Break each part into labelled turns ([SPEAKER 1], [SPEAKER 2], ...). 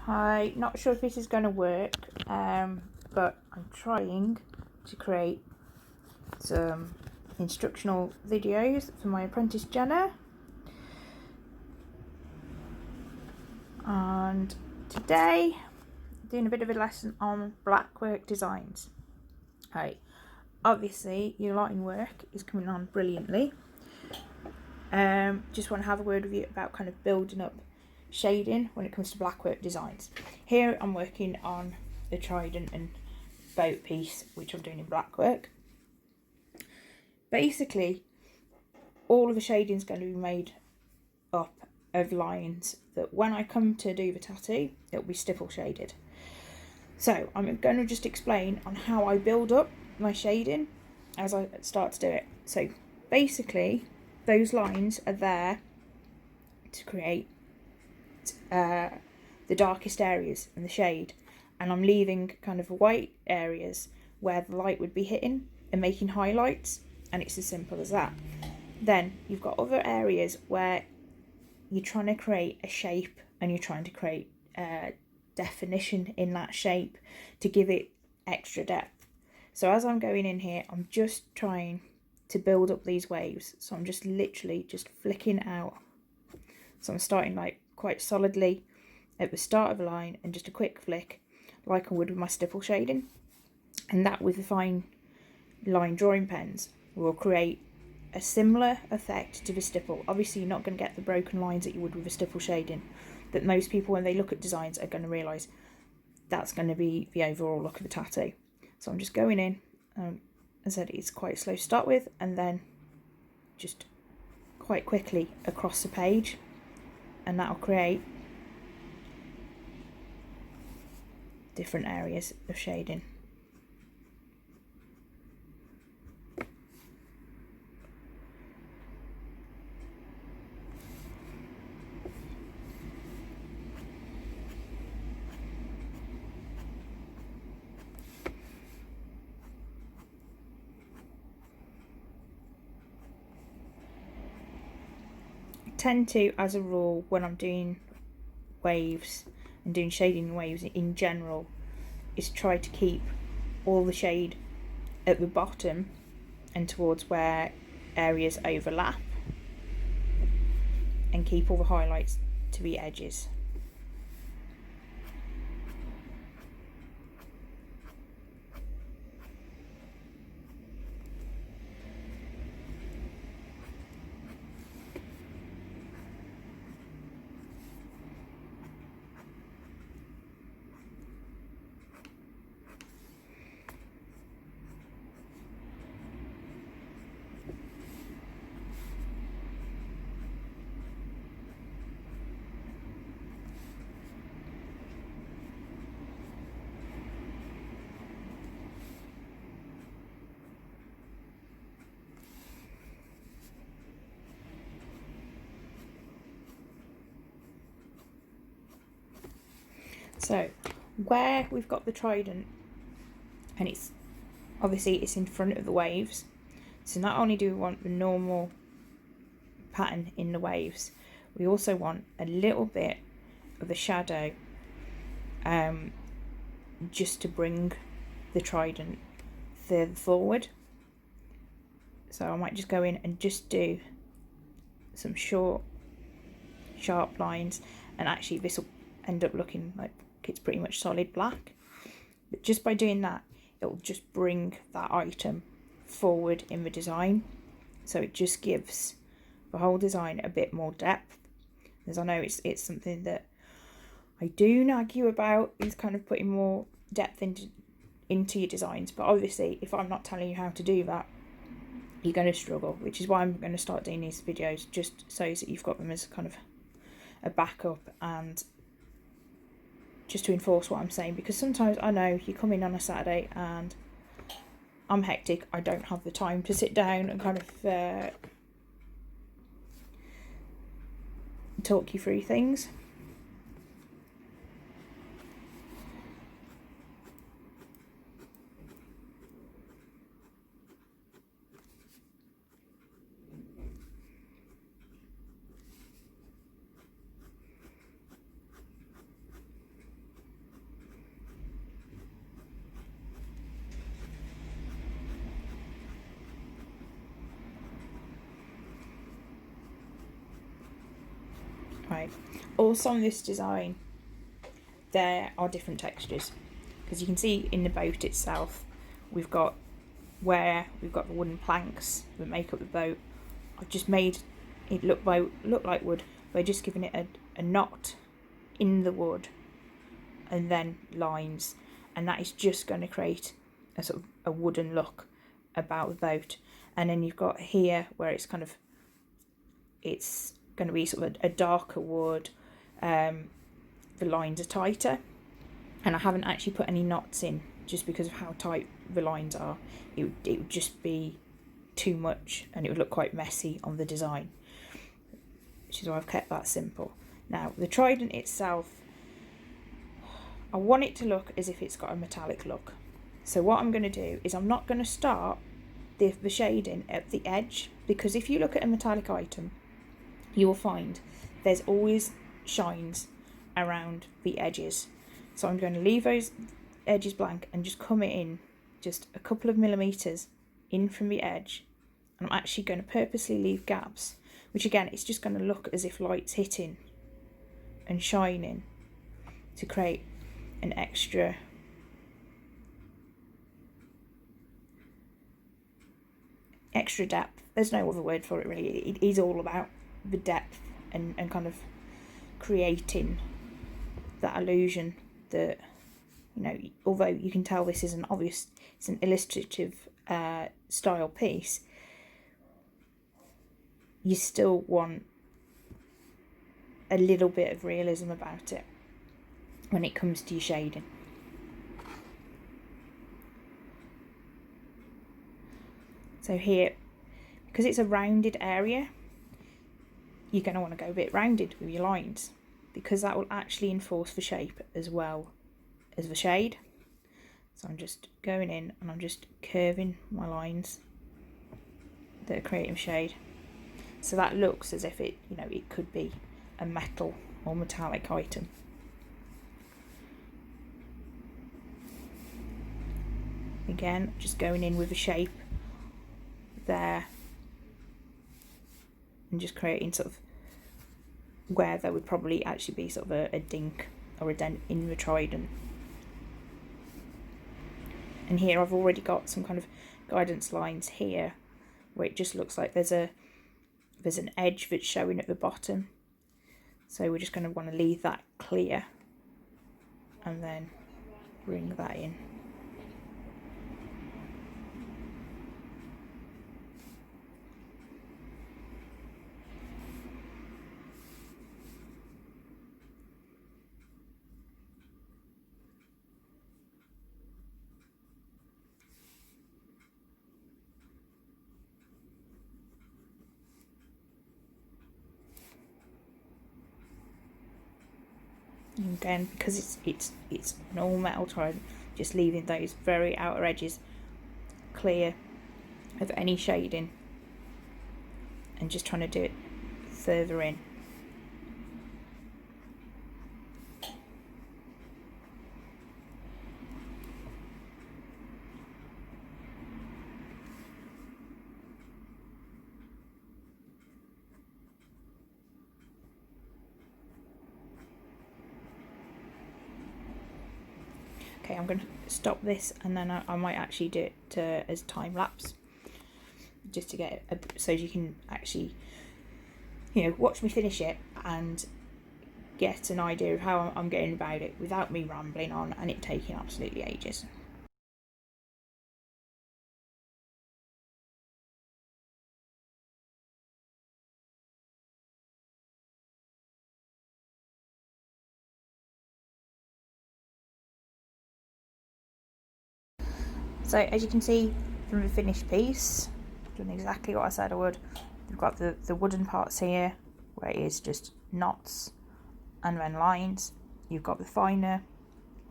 [SPEAKER 1] I'm not sure if this is going to work, but I'm trying to create some instructional videos for my apprentice Jenna. And today, I'm doing a bit of a lesson on Blackwork designs. Right, obviously your line work is coming on brilliantly. Just want to have a word with you about kind of building up shading when it comes to Blackwork designs. Here I'm working on the trident and boat piece, which I'm doing in Blackwork. Basically, all of the shading is going to be made up of lines that when I come to do the tattoo, it'll be stipple shaded. So I'm going to just explain on how I build up my shading as I start to do it. So basically, those lines are there to create the darkest areas and the shade, and I'm leaving kind of white areas where the light would be hitting and making highlights, and it's as simple as that. Then you've got other areas where you're trying to create a shape and you're trying to create definition in that shape to give it extra depth. So as I'm going in here, I'm just trying to build up these waves. So I'm just literally just flicking out. So I'm starting like quite solidly at the start of a line and just a quick flick like I would with my stipple shading. And that with the fine line drawing pens will create a similar effect to the stipple. Obviously you're not going to get the broken lines that you would with a stipple shading, but most people when they look at designs are going to realise that's going to be the overall look of the tattoo. So I'm just going in, as I said, it's quite slow to start with, and then just quite quickly across the page, and that'll create different areas of shading. Tend to, as a rule, when I'm doing waves and doing shading waves in general, is try to keep all the shade at the bottom and towards where areas overlap, and keep all the highlights to the edges. So where we've got the trident, and it's obviously it's in front of the waves, so not only do we want the normal pattern in the waves, we also want a little bit of a shadow, just to bring the trident further forward. So I might just go in and just do some short sharp lines, and actually this will end up looking like it's pretty much solid black, but just by doing that it will just bring that item forward in the design, so it just gives the whole design a bit more depth. As I know it's something that I do nag you about, is kind of putting more depth into your designs, but obviously if I'm not telling you how to do that, you're going to struggle, which is why I'm going to start doing these videos, just so that you've got them as kind of a backup and just to enforce what I'm saying, because sometimes I know you come in on a Saturday and I'm hectic, I don't have the time to sit down and kind of talk you through things. way. Also on this design, there are different textures, because you can see in the boat itself, we've got the wooden planks that make up the boat. I've just made it look like wood by just giving it a knot in the wood and then lines, and that is just going to create a sort of a wooden look about the boat. And then you've got here where it's going to be sort of a darker wood. The lines are tighter, and I haven't actually put any knots in just because of how tight the lines are. It would just be too much and it would look quite messy on the design, which is why I've kept that simple. Now the trident itself, I want it to look as if it's got a metallic look. So what I'm going to do is I'm not going to start the shading at the edge, because if you look at a metallic item, you will find there's always shines around the edges. So I'm going to leave those edges blank and just come in just a couple of millimeters in from the edge, and I'm actually going to purposely leave gaps, which again, it's just going to look as if light's hitting and shining to create an extra depth. There's no other word for it really. It is all about the depth and kind of creating that illusion that, you know, although you can tell this is it's an illustrative style piece, you still want a little bit of realism about it when it comes to your shading. So here, because it's a rounded area, you're going to want to go a bit rounded with your lines, because that will actually enforce the shape as well as the shade. So I'm just going in and I'm just curving my lines that are creating shade, so that looks as if it, you know, it could be a metal or metallic item. Again, just going in with the shape there and just creating sort of where there would probably actually be sort of a dink or a dent in the trident. And here I've already got some kind of guidance lines here where it just looks like there's an edge that's showing at the bottom. So we're just going to want to leave that clear and then bring that in. And again, because it's an all metal trident, just leaving those very outer edges clear of any shading and just trying to do it further in. Okay, I'm going to stop this and then I might actually do it as time lapse, just to get so you can actually, you know, watch me finish it and get an idea of how I'm getting about it without me rambling on and it taking absolutely ages. So as you can see from the finished piece, doing exactly what I said I would. We've got the wooden parts here where it is just knots and then lines. You've got the finer,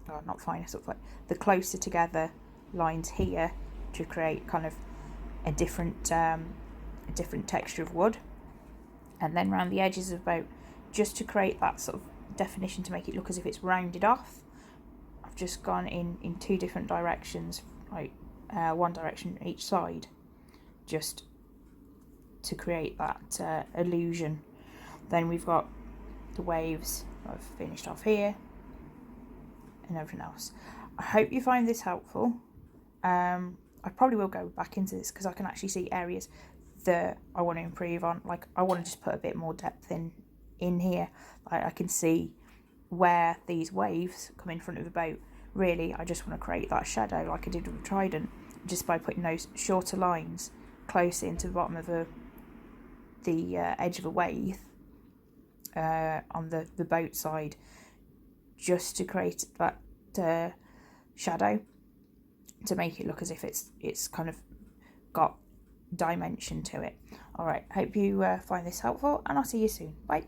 [SPEAKER 1] or not finer, sort of like the closer together lines here to create kind of a different texture of wood. And then around the edges of the boat, just to create that sort of definition to make it look as if it's rounded off, I've just gone in two different directions, like one direction each side, just to create that illusion. Then we've got the waves I've finished off here and everything else. I hope you find this helpful. I probably will go back into this because I can actually see areas that I want to improve on. Like, I want to just put a bit more depth in here. Like, I can see where these waves come in front of the boat. Really, I just want to create that shadow like I did with the trident, just by putting those shorter lines close into the bottom of the edge of a wave on the boat side, just to create that shadow, to make it look as if it's kind of got dimension to it. Alright, hope you find this helpful, and I'll see you soon. Bye.